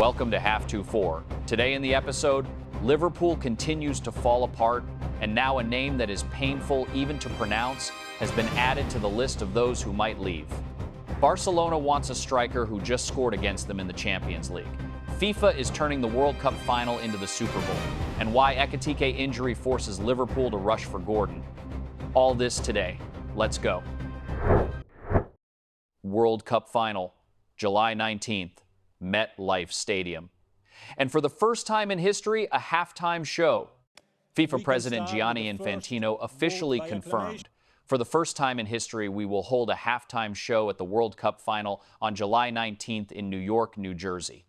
Welcome to Half 2-4. Today in the episode, Liverpool continues to fall apart, and now a name that is painful even to pronounce has been added to the list of those who might leave. Barcelona wants a striker who just scored against them in the Champions League. FIFA is turning the World Cup final into the Super Bowl, and why Ekitike injury forces Liverpool to rush for Gordon. All this today. Let's go. World Cup final, July 19th, MetLife Stadium. And for the first time in history, a halftime show. FIFA President Gianni Infantino officially confirmed. For the first time in history, we will hold a halftime show at the World Cup final on July 19th in New York, New Jersey.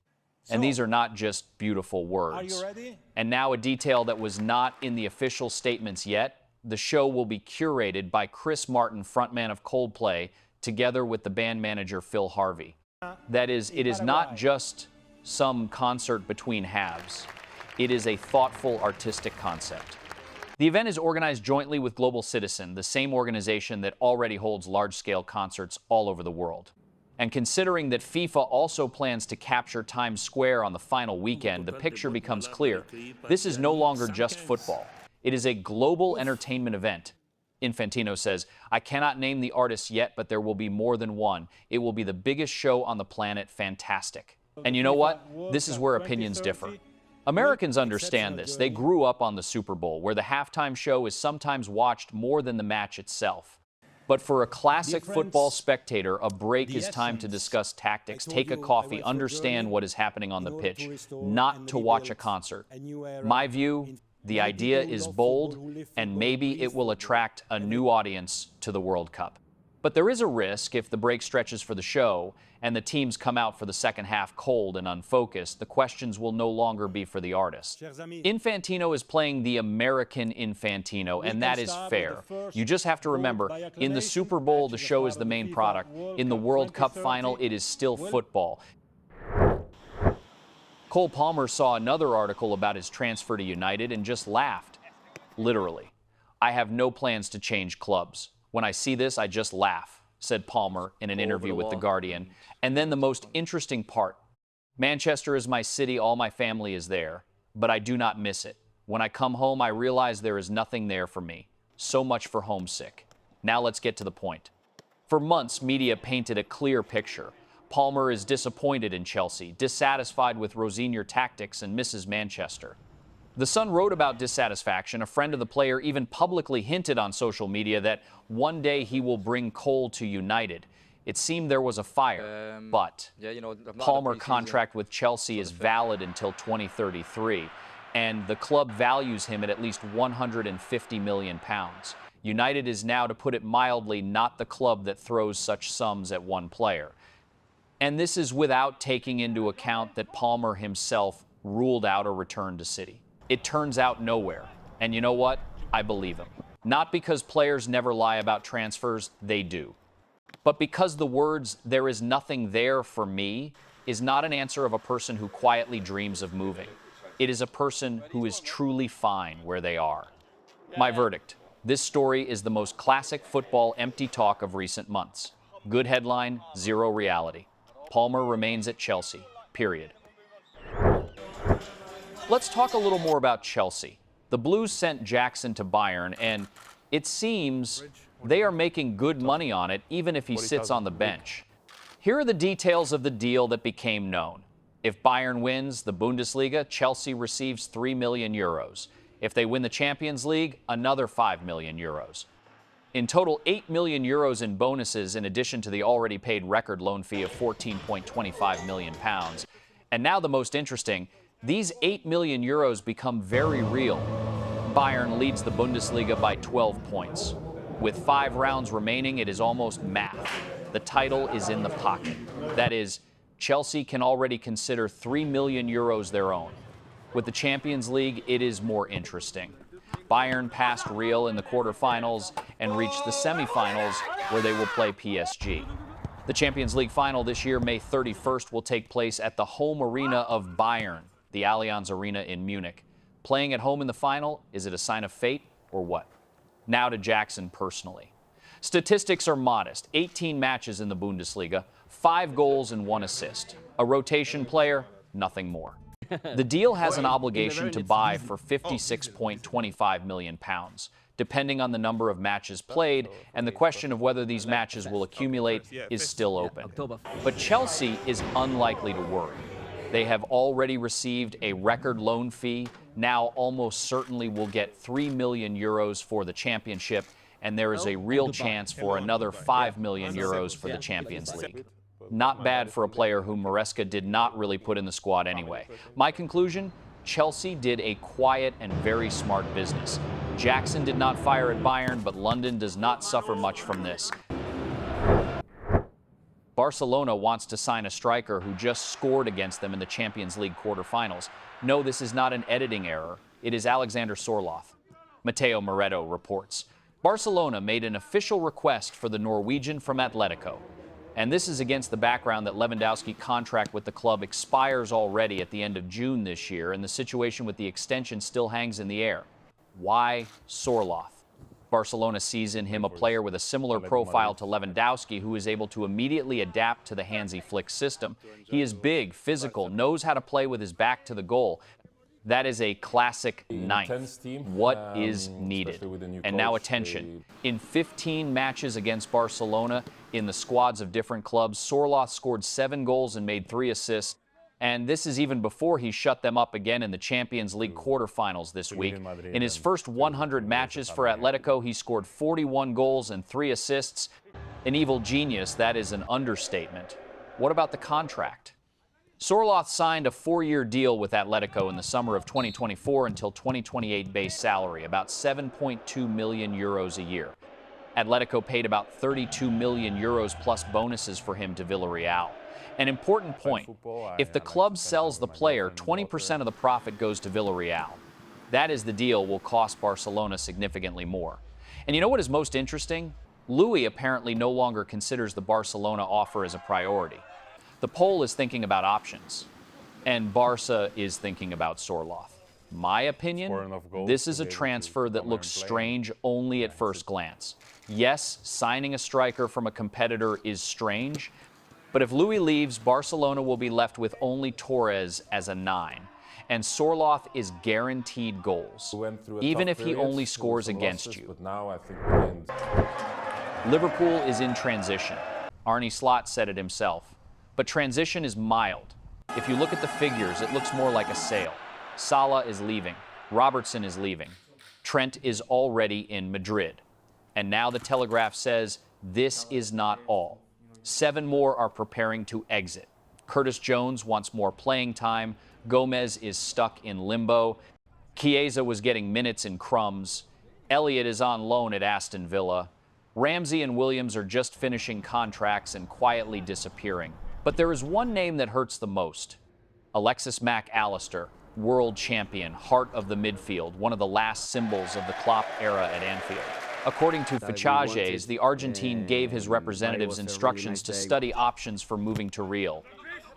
And these are not just beautiful words. Are you ready? And now a detail that was not in the official statements yet. The show will be curated by Chris Martin, frontman of Coldplay, together with the band manager Phil Harvey. That is, it is not just some concert between halves. It is a thoughtful, artistic concept. The event is organized jointly with Global Citizen, the same organization that already holds large-scale concerts all over the world. And considering that FIFA also plans to capture Times Square on the final weekend, the picture becomes clear. This is no longer just football. It is a global entertainment event. Infantino says, "I cannot name the artists yet, but there will be more than one. It will be the biggest show on the planet. Fantastic." And you know what? This is where opinions differ. Americans understand this. They grew up on the Super Bowl, where the halftime show is sometimes watched more than the match itself. But for a classic football spectator, a break is time to discuss tactics, take a coffee, understand what is happening on the pitch, not to watch a concert. My view, the idea is bold, and maybe it will attract a new audience to the World Cup. But there is a risk if the break stretches for the show and the teams come out for the second half cold and unfocused, the questions will no longer be for the artist. Infantino is playing the American Infantino, and that is fair. You just have to remember, in the Super Bowl, the show is the main product. In the World Cup final, it is still football. Cole Palmer saw another article about his transfer to United and just laughed. Literally. "I have no plans to change clubs. When I see this, I just laugh," said Palmer in an interview with The Guardian. And then the most interesting part. "Manchester is my city, all my family is there, but I do not miss it. When I come home, I realize there is nothing there for me. So much for homesick." Now let's get to the point. For months, media painted a clear picture. Palmer is disappointed in Chelsea, dissatisfied with Rosignol tactics, and misses Manchester. The Sun wrote about dissatisfaction. A friend of the player even publicly hinted on social media that one day he will bring Cole to United. It seemed there was a fire, but Palmer's contract with Chelsea is valid until 2033, and the club values him at least £150 million. United is now, to put it mildly, not the club that throws such sums at one player. And this is without taking into account that Palmer himself ruled out a return to City. It turns out nowhere. And you know what? I believe him. Not because players never lie about transfers, they do. But because the words, "there is nothing there for me," is not an answer of a person who quietly dreams of moving. It is a person who is truly fine where they are. My verdict: this story is the most classic football empty talk of recent months. Good headline, zero reality. Palmer remains at Chelsea, period. Let's talk a little more about Chelsea. The Blues sent Jackson to Bayern, and it seems they are making good money on it, even if he sits on the bench. Here are the details of the deal that became known. If Bayern wins the Bundesliga, Chelsea receives €3 million. If they win the Champions League, another €5 million. In total, €8 million in bonuses, in addition to the already paid record loan fee of £14.25 million. And now the most interesting, these €8 million become very real. Bayern leads the Bundesliga by 12 points. With 5 rounds remaining, it is almost math. The title is in the pocket. That is, Chelsea can already consider €3 million their own. With the Champions League, it is more interesting. Bayern passed Real in the quarterfinals and reached the semifinals, where they will play PSG. The Champions League final this year, May 31st, will take place at the home arena of Bayern, the Allianz Arena in Munich. Playing at home in the final, is it a sign of fate or what? Now to Jackson personally. Statistics are modest. 18 matches in the Bundesliga, 5 goals and 1 assist. A rotation player? nothing more. The deal has an obligation to buy for £56.25 million, depending on the number of matches played, and the question of whether these matches will accumulate is still open. But Chelsea is unlikely to worry. They have already received a record loan fee, now almost certainly will get €3 million for the championship, and there is a real chance for another €5 million for the Champions League. Not bad for a player whom Maresca did not really put in the squad anyway. My conclusion, Chelsea did a quiet and very smart business. Jackson did not fire at Bayern, but London does not suffer much from this. Barcelona wants to sign a striker who just scored against them in the Champions League quarterfinals. No, this is not an editing error. It is Alexander Sorloth. Mateo Moretto reports. Barcelona made an official request for the Norwegian from Atletico. And this is against the background that Lewandowski's contract with the club expires already at the end of June this year, and the situation with the extension still hangs in the air. Why Sorloth? Barcelona sees in him a player with a similar profile to Lewandowski who is able to immediately adapt to the Hansi Flick system. He is big, physical, knows how to play with his back to the goal. That is a classic ninth. What is needed? And now attention. In 15 matches against Barcelona in the squads of different clubs, Sorloth scored 7 goals and made 3 assists. And this is even before he shut them up again in the Champions League quarterfinals this week. In his first 100 matches for Atletico, he scored 41 goals and 3 assists. An evil genius, that is an understatement. What about the contract? Sorloth signed a 4-year deal with Atletico in the summer of 2024 until 2028 base salary, about €7.2 million a year. Atletico paid about €32 million plus bonuses for him to Villarreal. An important point, if the club sells the player, 20% of the profit goes to Villarreal. That is the deal will cost Barcelona significantly more. And you know what is most interesting? Louis apparently no longer considers the Barcelona offer as a priority. The Pole is thinking about options, and Barca is thinking about Sorloth. My opinion, this is a transfer that looks strange only at first glance. Yes, signing a striker from a competitor is strange, but if Louis leaves, Barcelona will be left with only Torres as a 9. And Sorloth is guaranteed goals, even if he only scores against you. Liverpool is in transition. Arne Slot said it himself. But transition is mild. If you look at the figures, it looks more like a sale. Salah is leaving. Robertson is leaving. Trent is already in Madrid. And now the Telegraph says this is not all. 7 more are preparing to exit. Curtis Jones wants more playing time. Gomez is stuck in limbo. Chiesa was getting minutes in crumbs. Elliott is on loan at Aston Villa. Ramsey and Williams are just finishing contracts and quietly disappearing. But there is one name that hurts the most. Alexis Mac Allister, world champion, heart of the midfield, one of the last symbols of the Klopp era at Anfield. According to Fichajes, the Argentine gave his representatives instructions to study options for moving to Real.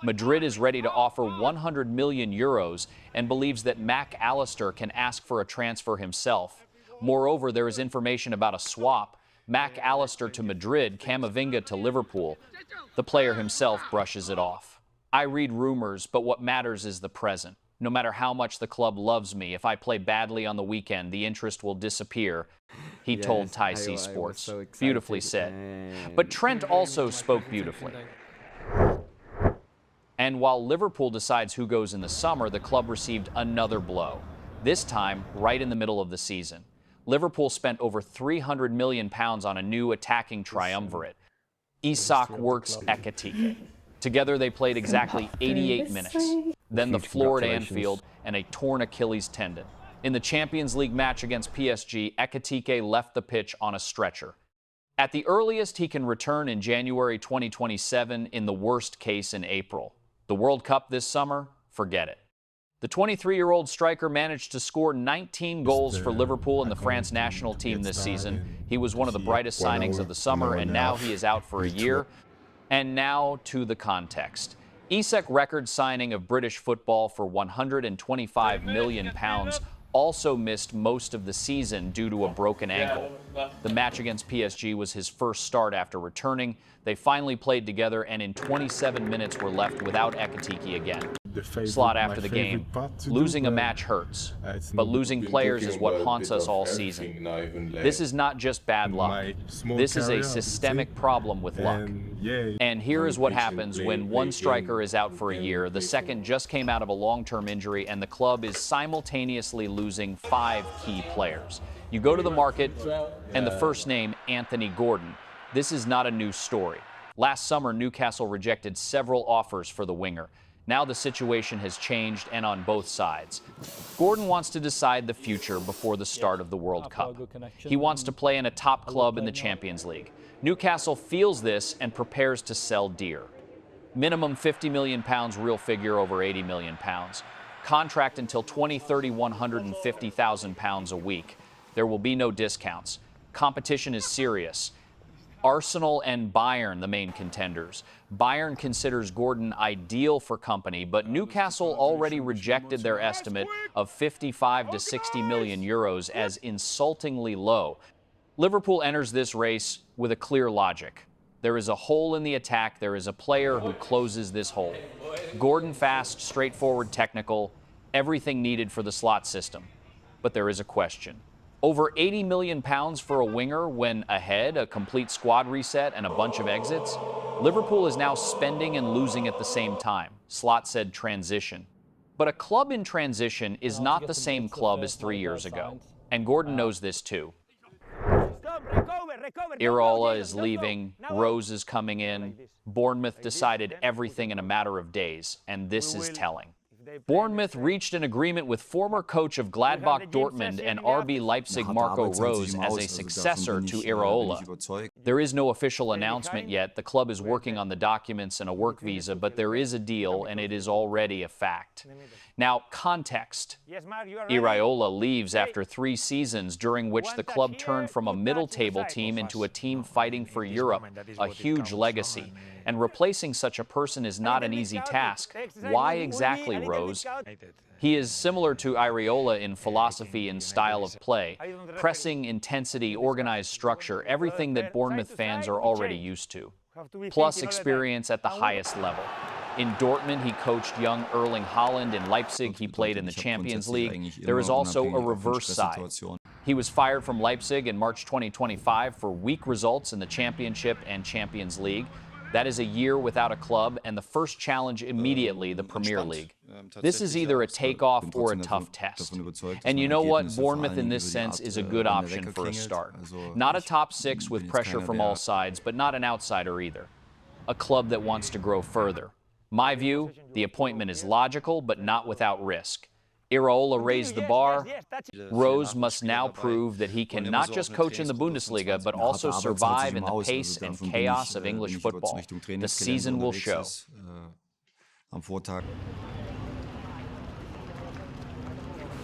Madrid is ready to offer €100 million and believes that Mac Allister can ask for a transfer himself. Moreover, there is information about a swap. Mac Allister to Madrid, Camavinga to Liverpool. The player himself brushes it off. I read rumors, but what matters is the present. No matter how much the club loves me, if I play badly on the weekend, the interest will disappear, he told Taisi Sports. So beautifully said. But Trent also spoke beautifully. And while Liverpool decides who goes in the summer, the club received another blow, this time right in the middle of the season. Liverpool spent over £300 million on a new attacking triumvirate. Isak works Ekitike. Together they played exactly 88 minutes. Then the floor at Anfield and a torn Achilles tendon. In the Champions League match against PSG, Ekitike left the pitch on a stretcher. At the earliest, he can return in January 2027, in the worst case in April. The World Cup this summer? Forget it. The 23-year-old striker managed to score 19 goals for Liverpool in the France national team this season. He was one of the brightest signings of the summer, and now he is out for a year. And now to the context. Isak record signing of British football for £125 million also missed most of the season due to a broken ankle. The match against PSG was his first start after returning. They finally played together, and in 27 minutes were left without Ekitike again. Slot after the game, losing a match hurts, but losing players is what haunts us all season. This is not just bad luck. This is a systemic problem with luck. And here is what happens when one striker is out for a year, the second just came out of a long-term injury, and the club is simultaneously losing 5 key players. You go to the market, and the first name, Anthony Gordon. This is not a new story. Last summer, Newcastle rejected several offers for the winger. Now the situation has changed, and on both sides. Gordon wants to decide the future before the start of the World Cup. He wants to play in a top club in the Champions League. Newcastle feels this and prepares to sell dear. Minimum £50 million real figure over £80 million. Contract until 2030, £150,000 a week. There will be no discounts. Competition is serious. Arsenal and Bayern, the main contenders. Bayern considers Gordon ideal for company, but Newcastle already rejected their estimate of 55 to 60 million euros as insultingly low. Liverpool enters this race with a clear logic. There is a hole in the attack. There is a player who closes this hole. Gordon fast, straightforward, technical, everything needed for the slot system. But there is a question. Over £80 million for a winger when ahead, a complete squad reset and a bunch of exits? Liverpool is now spending and losing at the same time. Slot said transition. But a club in transition is not the same club as 3 years ago. And Gordon knows this too. Iraola is leaving, Rose is coming in. Bournemouth decided everything in a matter of days, and this is telling. Bournemouth reached an agreement with former coach of Gladbach Dortmund and RB Leipzig Marco Rose as a successor to Iraola. There is no official announcement yet. The club is working on the documents and a work visa, but there is a deal, and it is already a fact. Now, context. Iraola leaves after 3 seasons, during which the club turned from a middle-table team into a team fighting for Europe, a huge legacy. And replacing such a person is not an easy task. Why exactly, Rose? He is similar to Iraola in philosophy and style of play. Pressing, intensity, organized structure, everything that Bournemouth fans are already used to. Plus experience at the highest level. In Dortmund, he coached young Erling Haaland. In Leipzig, he played in the Champions League. There is also a reverse side. He was fired from Leipzig in March 2025 for weak results in the Championship and Champions League. That is a year without a club, and the first challenge immediately, the Premier League. This is either a takeoff or a tough test. And you know what? Bournemouth, in this sense, is a good option for a start. Not a top 6 with pressure from all sides, but not an outsider either. A club that wants to grow further. My view, the appointment is logical, but not without risk. Iraola raised the bar. Rose must now prove that he can not just coach in the Bundesliga, but also survive in the pace and chaos of English football. The season will show.